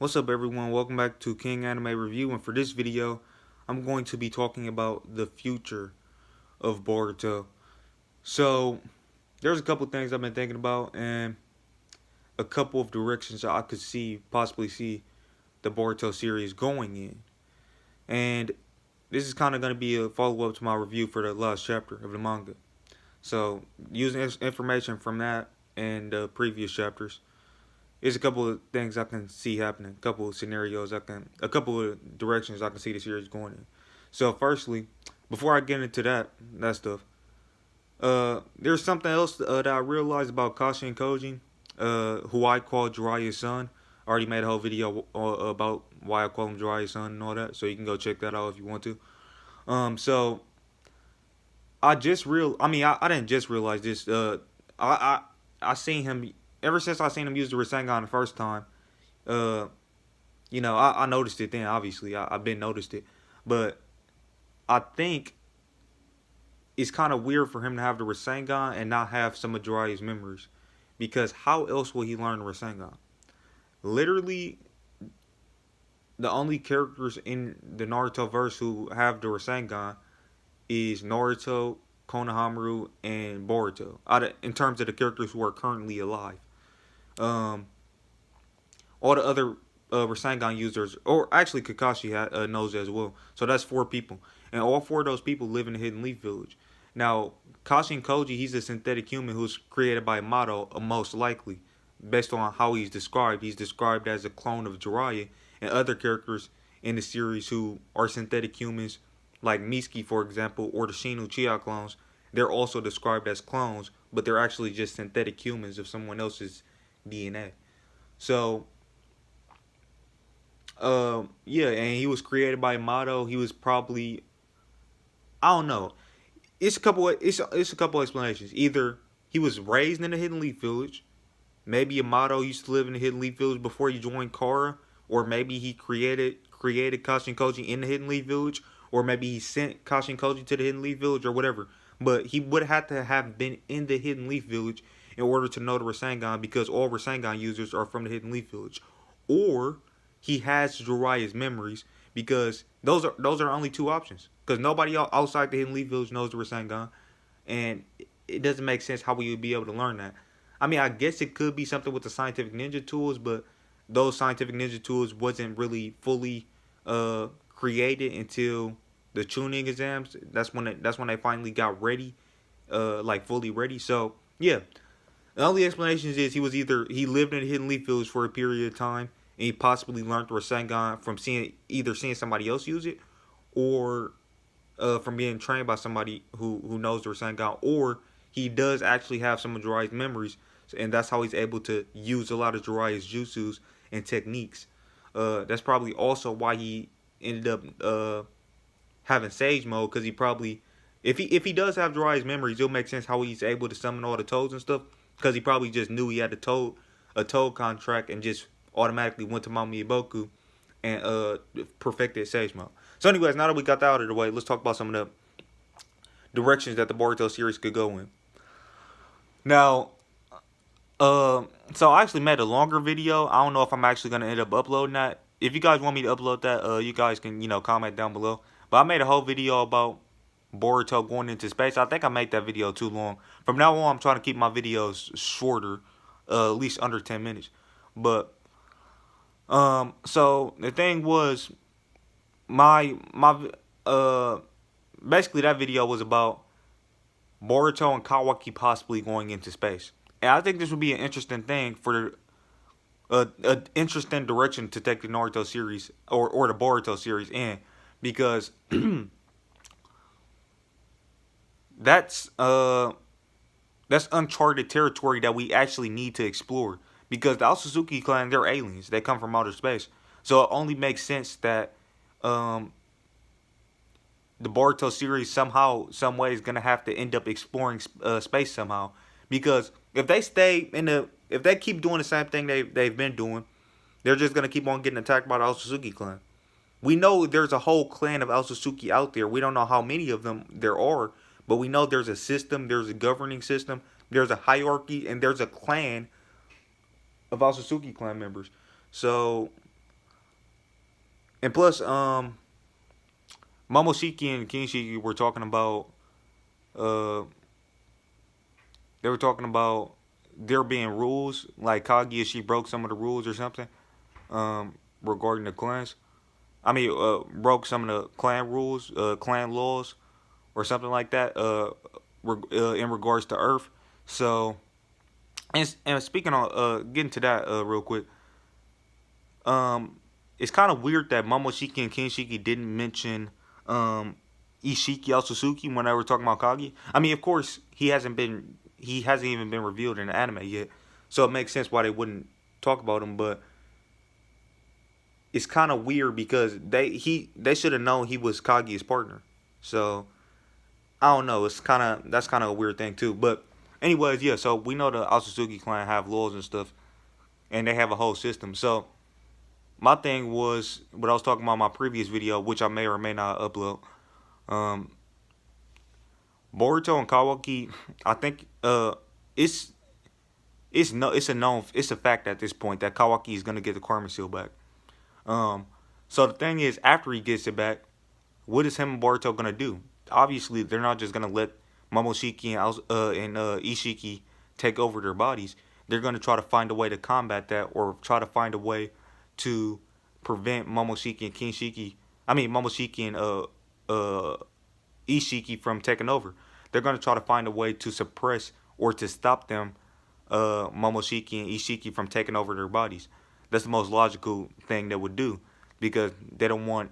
What's up everyone, welcome back to King Anime Review, and for this video I'm going to be talking about the future of Boruto. So there's a couple things I've been thinking about and a couple of directions that I could possibly see the Boruto series going in. And this is kind of going to be a follow-up to my review for the last chapter of the manga. So using information from that and the previous chapters, there's a couple of things I can see happening, a couple of scenarios a couple of directions I can see the series going in. So firstly, before I get into that stuff, there's something else that I realized about Kashi and Koji, who I call Jiraiya's son. I already made a whole video about why I call him Jiraiya's son and all that, so you can go check that out if you want to. So I didn't just realize this. I seen him ever since I seen him use the Rasengan the first time. I noticed it then. Obviously, I've been noticed it, but I think it's kind of weird for him to have the Rasengan and not have some of Jiraiya's memories, because how else will he learn the Rasengan? Literally, the only characters in the Naruto verse who have the Rasengan is Naruto, Konohamaru, and Boruto. In terms of the characters who are currently alive. All the other Rasengan users, or actually Kakashi knows as well. So that's 4 people. And all 4 of those people live in the Hidden Leaf Village. Now, Kashi and Koji, he's a synthetic human who's created by Mato, most likely. Based on how he's described as a clone of Jiraiya, and other characters in the series who are synthetic humans, like Mitsuki, for example, or the Shin Uchiha clones. They're also described as clones, but they're actually just synthetic humans of someone else's DNA. So, yeah, and he was created by Mato. He was probably, I don't know. It's a couple explanations. Either he was raised in the Hidden Leaf Village, maybe Amato used to live in the Hidden Leaf Village before he joined Kara, or maybe he created Kashi and Koji in the Hidden Leaf Village, or maybe he sent Kashi and Koji to the Hidden Leaf Village, or whatever. But he would have to have been in the Hidden Leaf Village in order to know the Rasengan, because all Rasengan users are from the Hidden Leaf Village. Or he has Jiraiya's memories, because those are only 2 options. Because nobody outside the Hidden Leaf Village knows the Rasengan, and it doesn't make sense how we would be able to learn that. I mean, I guess it could be something with the scientific ninja tools, but those scientific ninja tools wasn't really fully created until the Chunin exams. That's when they finally got ready, like fully ready. So yeah, the only explanation is he lived in the Hidden Leaf Village for a period of time, and he possibly learned the Rasengan from seeing somebody else use it, or from being trained by somebody who knows the Rasengan, or he does actually have some of Jiraiya's memories, and that's how he's able to use a lot of Jiraiya's jutsus and techniques. That's probably also why he ended up having Sage Mode, because he probably, if he does have Jiraiya's memories, it'll make sense how he's able to summon all the toads and stuff, because he probably just knew he had a toad contract and just automatically went to Mama Iboku and perfected Sage Mode. So anyways, now that we got that out of the way, let's talk about some of the directions that the Boruto series could go in. Now, so I actually made a longer video. I don't know if I'm actually going to end up uploading that. If you guys want me to upload that, you guys can, comment down below. But I made a whole video about Boruto going into space. I think I made that video too long. From now on, I'm trying to keep my videos shorter, at least under 10 minutes. But, so the thing was, basically that video was about Boruto and Kawaki possibly going into space. And I think this would be an interesting thing for an interesting direction to take the Naruto series or the Boruto series in, because that's uncharted territory that we actually need to explore, because the Suzuki Clan, they're aliens. They come from outer space. So it only makes sense that the Boruto series somehow, some way, is gonna have to end up exploring space somehow. Because if they keep doing the same thing they've been doing, they're just gonna keep on getting attacked by the Suzuki Clan. We know there's a whole clan of Suzuki out there. We don't know how many of them there are, but we know there's a system, there's a governing system, there's a hierarchy, and there's a clan of Suzuki Clan members. So And plus, Momoshiki and Kinshiki were talking about uh they were talking about there being rules, like Kaguya, she broke some of the rules or something, regarding the clans. I mean, broke some of the clan rules, clan laws, or something like that, in regards to Earth. So, and speaking on, getting to that, real quick, it's kind of weird that Momoshiki and Kinshiki didn't mention, Ishiki Suzuki when they were talking about Kagi. I mean, of course, he hasn't even been revealed in the anime yet, so it makes sense why they wouldn't talk about him. But it's kind of weird because they should have known he was Kaguya's partner. So I don't know. That's kind of a weird thing too. But anyways, yeah. So we know the Suzuki clan have laws and stuff, and they have a whole system. So my thing was what I was talking about in my previous video, which I may or may not upload. Um, Boruto and Kawaki, I think it's a fact at this point that Kawaki is gonna get the Karma Seal back. Um, so the thing is, after he gets it back, what is him and Boruto gonna do? Obviously, they're not just gonna let Momoshiki and Ishiki take over their bodies. They're gonna try to find a way to combat that, or try to find a way to prevent Momoshiki and Ishiki from taking over. They're gonna try to find a way to suppress or to stop them, Momoshiki and Ishiki, from taking over their bodies. That's the most logical thing they would do, because they don't want.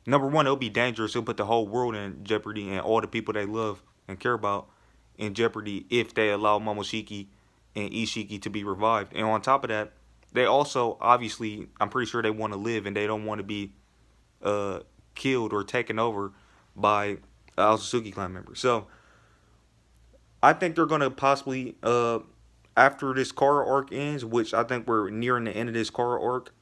Number one, it'll be dangerous. It'll put the whole world in jeopardy and all the people they love and care about in jeopardy if they allow Momoshiki and Ishiki to be revived. And on top of that, they also, obviously, I'm pretty sure they want to live and they don't want to be killed or taken over by Suzuki clan members. So I think they're gonna possibly, after this Kara arc ends, which I think we're nearing the end of this Kara arc,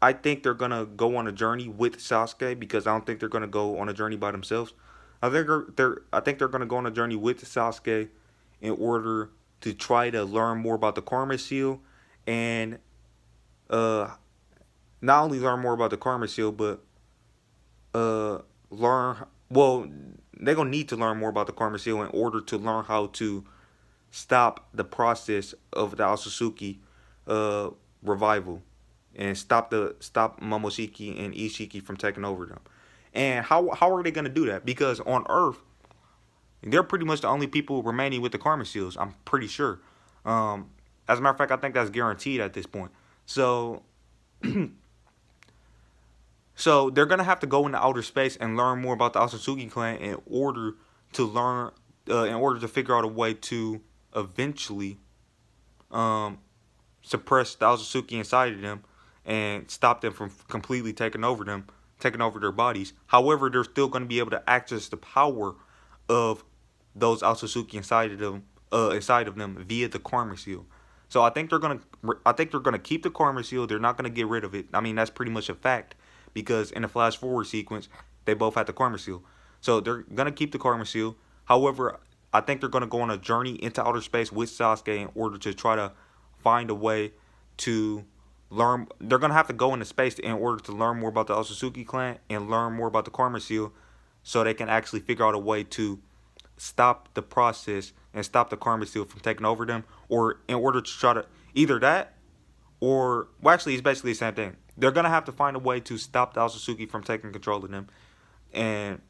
I think they're gonna go on a journey with Sasuke, because I don't think they're gonna go on a journey by themselves. I think they're gonna go on a journey with Sasuke in order to try to learn more about the Karma Seal, and not only learn more about the Karma Seal, but learn. Well, they're gonna need to learn more about the Karma Seal in order to learn how to stop the process of the Otsutsuki revival, and stop Momoshiki and Ishiki from taking over them. And how are they gonna do that? Because on Earth, they're pretty much the only people remaining with the Karma Seals, I'm pretty sure. As a matter of fact, I think that's guaranteed at this point. So so they're gonna have to go into outer space and learn more about the Otsutsuki clan in order to figure out a way to eventually suppress the Otsutsuki inside of them and stop them from completely taking over their bodies. However, they're still going to be able to access the power of those Otsutsuki inside of them via the Karma Seal. So I think they're gonna keep the Karma Seal. They're not gonna get rid of it. I mean, that's pretty much a fact, because in the flash forward sequence, they both had the Karma Seal. So they're gonna keep the Karma Seal. However, I think they're gonna go on a journey into outer space with Sasuke in order to try to find a way to learn. They're gonna have to go into space in order to learn more about the Otsutsuki clan and learn more about the Karma Seal, so they can actually figure out a way to stop the process and stop the Karma Seal from taking over them, or in order to try to either that, or, well, actually, it's basically the same thing. They're gonna have to find a way to stop the Otsutsuki from taking control of them, and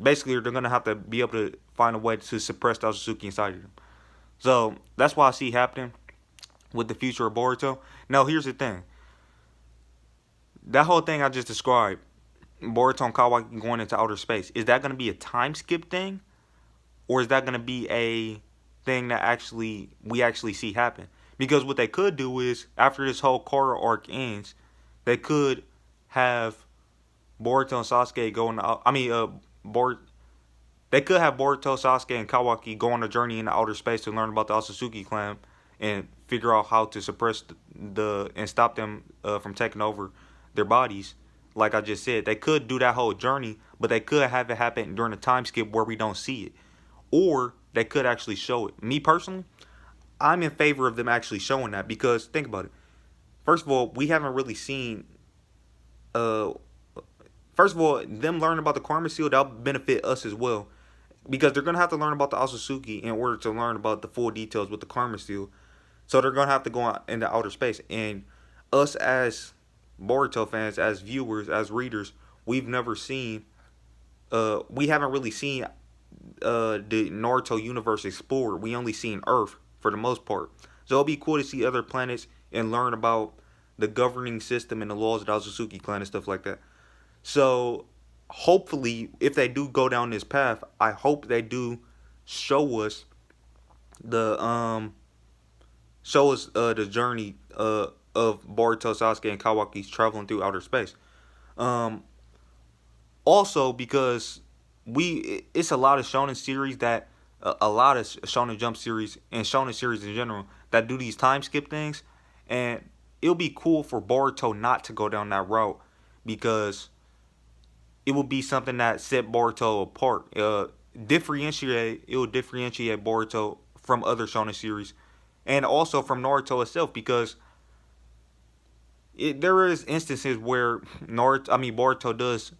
basically they're gonna have to be able to find a way to suppress the Otsutsuki inside of them. So that's why I see happening with the future of Boruto. Now, here's the thing. That whole thing I just described, Boruto and Kawaki going into outer space, is that going to be a time skip thing? Or is that going to be a thing that we actually see happen? Because what they could do is, after this whole Korra arc ends, they could have Boruto and Sasuke going out. They could have Boruto, Sasuke, and Kawaki go on a journey into outer space to learn about the Otsutsuki clan and figure out how to suppress and stop them from taking over their bodies. Like I just said, they could do that whole journey, but they could have it happen during a time skip where we don't see it. Or they could actually show it. Me personally, I'm in favor of them actually showing that, because think about it. first of all, we haven't really seen. Uh, First of all, them learning about the Karma Seal, that'll benefit us as well, because they're gonna have to learn about the Otsutsuki in order to learn about the full details with the Karma Seal. So they're gonna have to go out into outer space, and us as Boruto fans, as viewers, as readers, we've never seen. We haven't really seen the Naruto universe explored. We only seen Earth for the most part. So it'll be cool to see other planets and learn about the governing system and the laws of the Suzuki Clan and stuff like that. So hopefully, if they do go down this path, I hope they do show us the the journey of Boruto, Sasuke, and Kawaki's traveling through outer space. Um, Also because it's a lot of shonen series that a lot of shonen jump series and shonen series in general that do these time skip things, and it'll be cool for Boruto not to go down that route, because it will be something that set Boruto apart. It will differentiate Boruto from other shonen series, and also from Naruto itself, because there is instances where Boruto does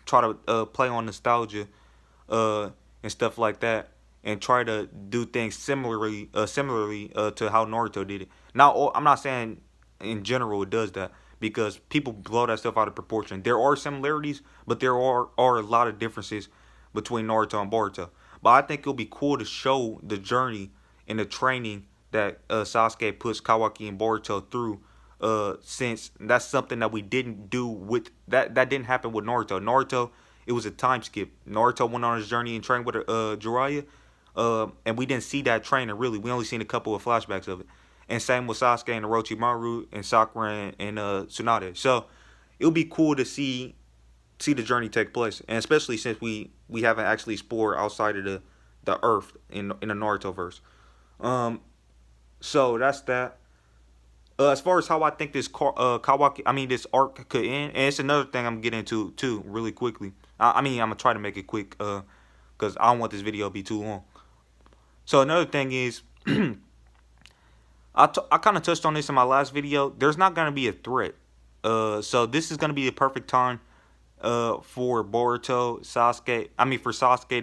try to play on nostalgia uh, and stuff like that, and try to do things similarly to how Naruto did it. Now, I'm not saying in general it does that, because people blow that stuff out of proportion. There are similarities, but there are a lot of differences between Naruto and Boruto. But I think it'll be cool to show the journey and the training that Sasuke puts Kawaki and Boruto through. Since that's something that we didn't do with that didn't happen with Naruto. Naruto, it was a time skip. Naruto went on his journey and trained with Jiraiya, and we didn't see that training really. We only seen a couple of flashbacks of it. And same with Sasuke and Orochimaru and Sakura and Tsunade. So it'll be cool to see the journey take place, and especially since we haven't actually explored outside of the Earth in the Naruto verse. Um, so that's that. As far as how I think this arc could end, and it's another thing I'm getting into too, really quickly. I'm gonna try to make it quick, because I don't want this video to be too long. So another thing is, I kind of touched on this in my last video. There's not gonna be a threat. So this is gonna be the perfect time, for Sasuke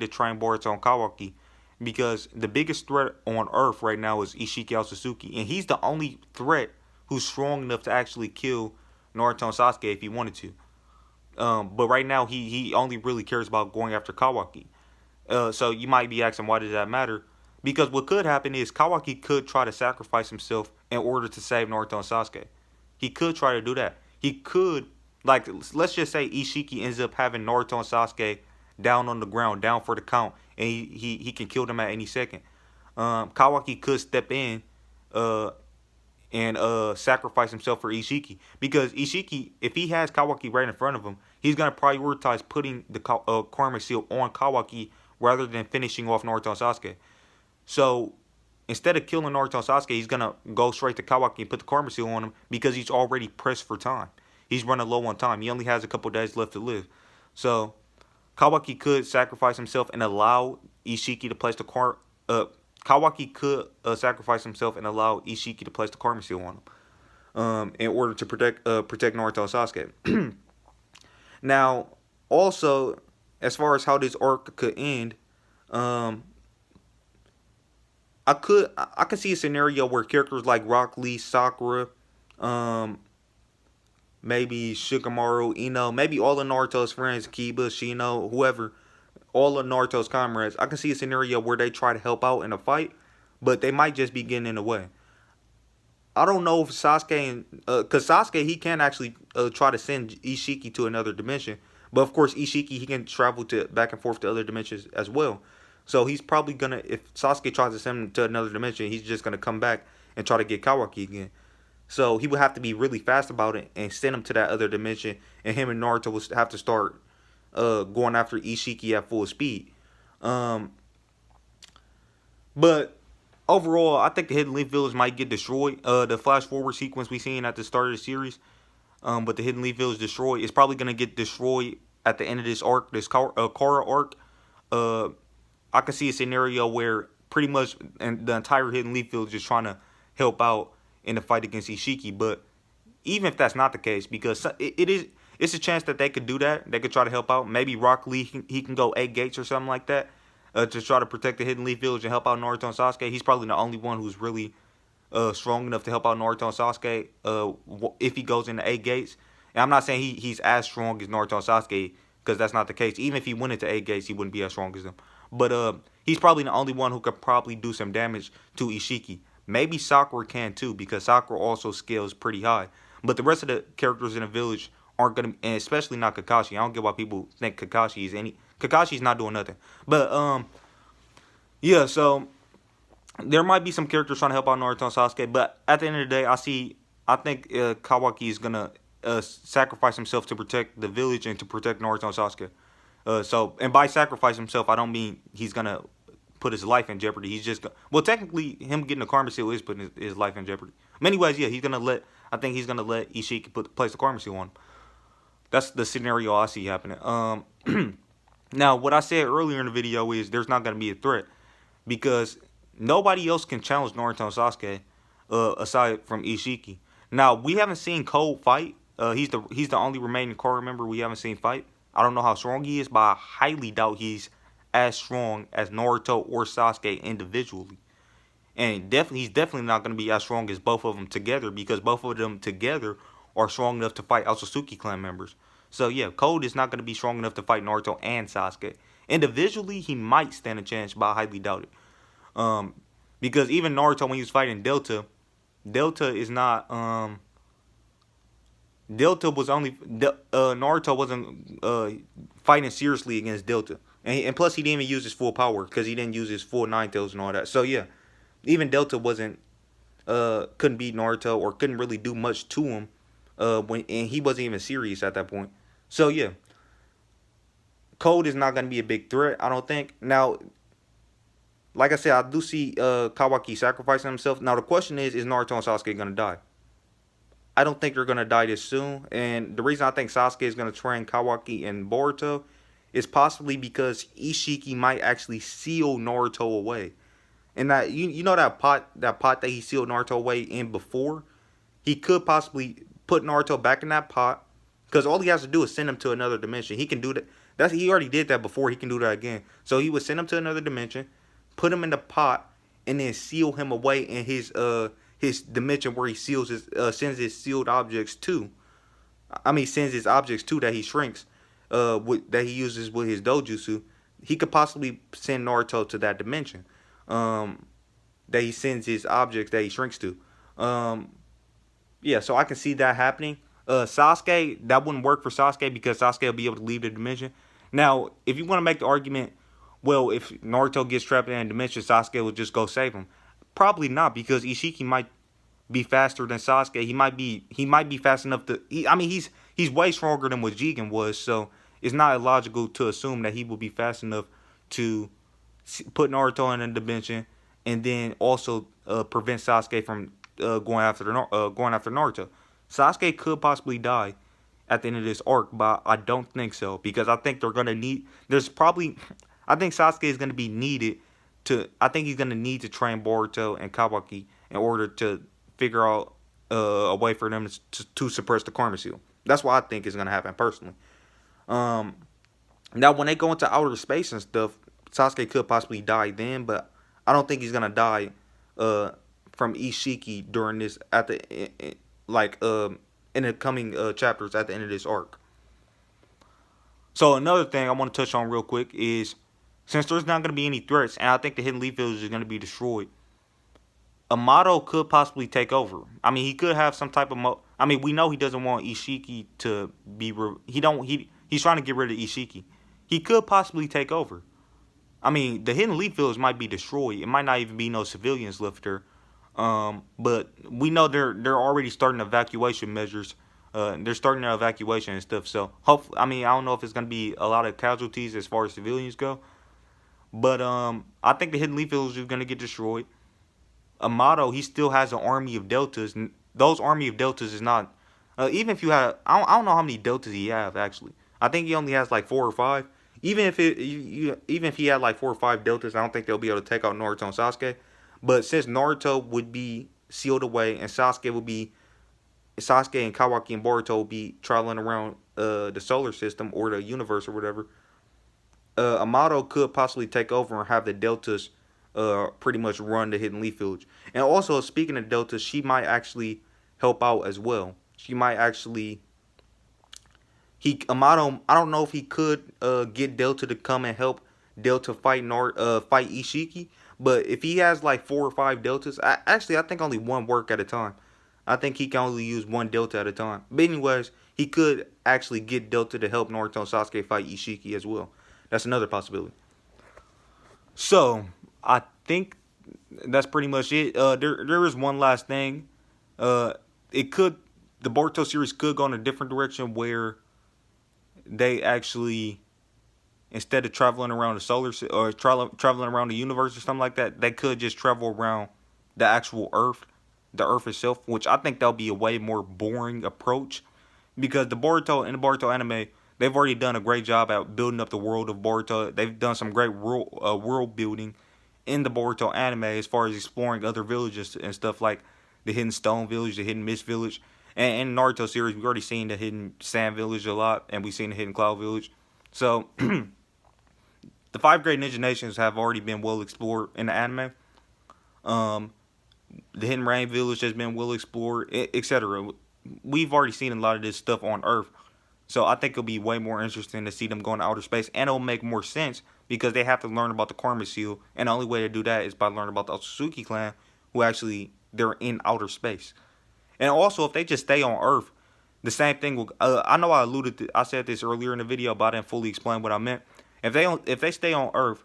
to train Boruto and Kawaki, because the biggest threat on Earth right now is Ishiki Otsutsuki, and he's the only threat who's strong enough to actually kill Naruto and Sasuke if he wanted to. But right now he only really cares about going after Kawaki. So you might be asking, why does that matter? Because what could happen is Kawaki could try to sacrifice himself in order to save Naruto and Sasuke. He could try to do that. He could, like, let's just say Ishiki ends up having Naruto and Sasuke down on the ground, down for the count, and he can kill them at any second. Kawaki could step in and sacrifice himself for Ishiki, because Ishiki, if he has Kawaki right in front of him, he's gonna prioritize putting the Karma Seal on Kawaki rather than finishing off Naruto and Sasuke. So instead of killing Naruto and Sasuke, he's gonna go straight to Kawaki and put the Karma Seal on him, because he's already pressed for time. He's running low on time. He only has a couple days left to live. So Kawaki could sacrifice himself and allow Ishiki to place the Kawaki could sacrifice himself and allow Ishiki to place the Karma Seal on him, in order to protect Naruto and Sasuke. Now, also, as far as how this arc could end, I could see a scenario where characters like Rock Lee, Sakura, maybe Shikamaru, Ino, maybe all of Naruto's friends, Kiba, Shino, whoever, all of Naruto's comrades, I can see a scenario where they try to help out in a fight, but they might just be getting in the way. I don't know if Sasuke, because Sasuke, he can actually try to send Ishiki to another dimension, but of course Ishiki, he can travel to back and forth to other dimensions as well. So he's probably gonna, if Sasuke tries to send him to another dimension, he's just gonna come back and try to get Kawaki again. So he would have to be really fast about it and send him to that other dimension, and him and Naruto will have to start going after Ishiki at full speed. But overall, I think the Hidden Leaf Village might get destroyed. The flash forward sequence we seen at the start of the series, but the Hidden Leaf Village destroyed. It's probably gonna get destroyed at the end of this arc, this Korra arc. I can see a scenario where pretty much the entire Hidden Leaf Village is trying to help out in the fight against Ishiki, but even if that's not the case, because it's a chance that they could do that. They could try to help out. Maybe Rock Lee he can go 8 gates or something like that, to try to protect the Hidden Leaf Village and help out Naruto and Sasuke. He's probably the only one who's really strong enough to help out Naruto and Sasuke if he goes into 8 gates. And I'm not saying he's as strong as Naruto and Sasuke, because that's not the case. Even if he went into 8 gates, he wouldn't be as strong as them. But he's probably the only one who could probably do some damage to Ishiki. Maybe Sakura can too, because Sakura also scales pretty high. But the rest of the characters in the village aren't gonna, and especially not Kakashi. I don't get why people think Kakashi is any. Kakashi's not doing nothing. But yeah. So there might be some characters trying to help out Naruto and Sasuke, but at the end of the day, I think Kawaki is gonna sacrifice himself to protect the village and to protect Naruto and Sasuke. And by sacrifice himself, I don't mean he's gonna put his life in jeopardy. He's just well, technically, him getting the karma seal is putting his life in jeopardy. In many ways, yeah, I think he's gonna let Ishiki place the karma seal on him. That's the scenario I see happening. Now, what I said earlier in the video is there's not gonna be a threat because nobody else can challenge Naruto and Sasuke aside from Ishiki. Now, we haven't seen Code fight. He's the only remaining core member we haven't seen fight. I don't know how strong he is, but I highly doubt he's as strong as Naruto or Sasuke individually. And he's definitely not going to be as strong as both of them together, because both of them together are strong enough to fight out Suzuki Clan members. So yeah, Code is not going to be strong enough to fight Naruto and Sasuke. Individually, he might stand a chance, but I highly doubt it. Because even Naruto, when he was fighting Delta is not Delta was only Naruto wasn't fighting seriously against Delta, and plus he didn't even use his full power because he didn't use his full Nine Tails and all that. So yeah, even Delta wasn't couldn't beat Naruto or couldn't really do much to him and he wasn't even serious at that point. So yeah, Code is not going to be a big threat, I don't think. Now, like I said, I do see Kawaki sacrificing himself. Now the question is Naruto and Sasuke going to die? I don't think they're going to die this soon. And the reason I think Sasuke is going to train Kawaki and Boruto is possibly because Ishiki might actually seal Naruto away. And that you know that pot that he sealed Naruto away in before? He could possibly put Naruto back in that pot, because all he has to do is send him to another dimension. He can do that. He already did that before. He can do that again. So he would send him to another dimension, put him in the pot, and then seal him away in his dimension where he seals his sends his sealed objects to. Sends his objects to that he shrinks, that he uses with his dojutsu. He could possibly send Naruto to that dimension, that he sends his objects that he shrinks to. Yeah, so I can see that happening. Sasuke, that wouldn't work for Sasuke because Sasuke will be able to leave the dimension. Now, if you want to make the argument, well, if Naruto gets trapped in a dimension, Sasuke will just go save him. Probably not, because Ishiki might be faster than Sasuke. He might be fast enough to. He's way stronger than what Jigen was, so it's not illogical to assume that he will be fast enough to put Naruto in a dimension and then also prevent Sasuke from going after Naruto. Sasuke could possibly die at the end of this arc, but I don't think so, because I think they're gonna need. I think Sasuke is gonna be needed to. I think he's gonna need to train Boruto and Kawaki in order to figure out a way for them to suppress the karma seal. That's what I think is gonna happen personally. Now, when they go into outer space and stuff, Sasuke could possibly die then, but I don't think he's gonna die from Ishiki during this in the coming chapters at the end of this arc. So another thing I want to touch on real quick is, since there's not going to be any threats, and I think the Hidden Leaf Village is going to be destroyed, Amato could possibly take over. He could have some type of we know he doesn't want Ishiki to be. He's trying to get rid of Ishiki. He could possibly take over. The Hidden Leaf Village might be destroyed. It might not even be no civilians left there. But we know they're already starting evacuation measures. They're starting their evacuation and stuff. So hopefully, I don't know if it's gonna be a lot of casualties as far as civilians go. But I think the Hidden Leaf Village is gonna get destroyed. Amato, he still has an army of deltas. Those army of deltas is not. Even if you have, I don't know how many deltas he have actually. I think he only has like 4 or 5. Even if he had like 4 or 5 deltas, I don't think they'll be able to take out Naruto and Sasuke. But since Naruto would be sealed away and Sasuke would be Sasuke and Kawaki and Boruto will be traveling around the solar system or the universe or whatever, Amato could possibly take over and have the Deltas pretty much run the Hidden Leaf Village. And also, speaking of Deltas, she might actually help out as well. She might actually Amato. I don't know if he could get Delta to come and help Delta fight fight Ishiki, but if he has like 4 or 5 Deltas, I think only one work at a time. I think he can only use one Delta at a time. But anyways, he could actually get Delta to help Naruto and Sasuke fight Ishiki as well. That's another possibility. So I think that's pretty much it. There is one last thing. It could the Boruto series could go in a different direction where they actually, instead of traveling around the traveling around the universe or something like that, they could just travel around the actual Earth, the Earth itself, which I think that'll be a way more boring approach, because the Boruto anime, they've already done a great job at building up the world of Boruto. They've done some great world building in the Boruto anime as far as exploring other villages and stuff like the Hidden Stone Village, the Hidden Mist Village. And in the Naruto series, we've already seen the Hidden Sand Village a lot, and we've seen the Hidden Cloud Village. So, the 5 Great Ninja Nations have already been well explored in the anime. The Hidden Rain Village has been well explored, etc. We've already seen a lot of this stuff on Earth. So I think it'll be way more interesting to see them go into outer space, and it'll make more sense because they have to learn about the Karma Seal, and the only way to do that is by learning about the Suzuki Clan, who actually, they're in outer space. And also, if they just stay on Earth, the same thing will. I know I said this earlier in the video, but I didn't fully explain what I meant. If they stay on Earth,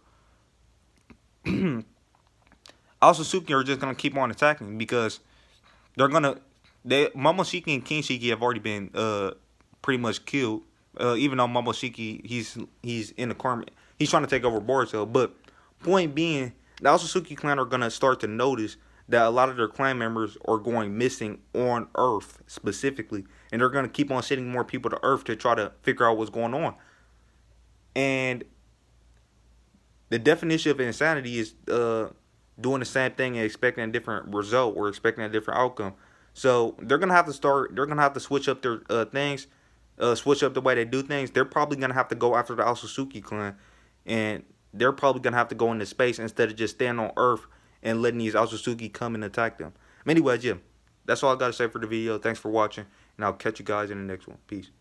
Suzuki are just gonna keep on attacking because Momoshiki and King Shiki have already been pretty much killed. Even though Momoshiki, he's in the karma, he's trying to take over Boruto. But point being, the Suzuki Clan are gonna start to notice that a lot of their clan members are going missing on Earth specifically, and they're gonna keep on sending more people to Earth to try to figure out what's going on. And the definition of insanity is doing the same thing and expecting a different result or expecting a different outcome. So they're gonna have to switch up their things, switch up the way they do things. They're probably gonna have to go after the Suzuki Clan, and they're probably gonna have to go into space instead of just staying on Earth and letting these Suzuki come and attack them. Anyways, yeah, that's all I gotta say for the video. Thanks for watching, and I'll catch you guys in the next one. Peace.